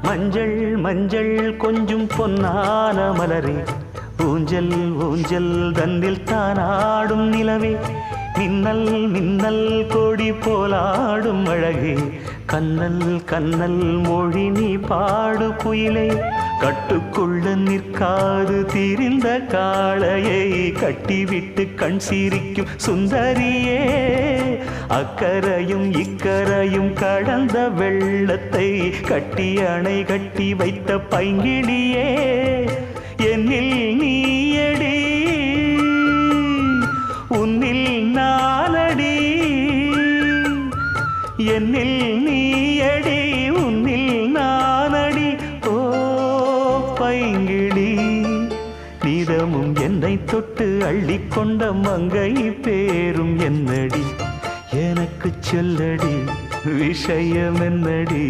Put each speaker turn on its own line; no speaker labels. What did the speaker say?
மஞ்சள் மஞ்சள் கொஞ்சம் பொன்னான மலரே, ஊஞ்சல் ஊஞ்சல் தன்னில் தானாடும் நிலவே, மின்னல் மின்னல் கொடி போலாடும் அழகே, கண்ணல் கண்ணல் மொழி நீ பாடு குயிலே, கட்டுக்குள்ள நிற்காது திரிந்த காளையை கட்டிவிட்டு கண் சிரிக்கும் சுந்தரியே, அக்கரையும் இக்கரையும் கடந்த வெள்ளத்தை கட்டி அணை கட்டி வைத்த பைங்கிளியே, என்னில் நீயடி உன்னில் நானடி, என்னில் நீயடி உன்னில் நானடி. ஓ பைங்கிளி, நீதமும் என்னை தொட்டு அள்ளிக்கொண்ட மங்கை பேரும் என்னடி, எனக்கு சொல்லடி விஷயம் என்னடி.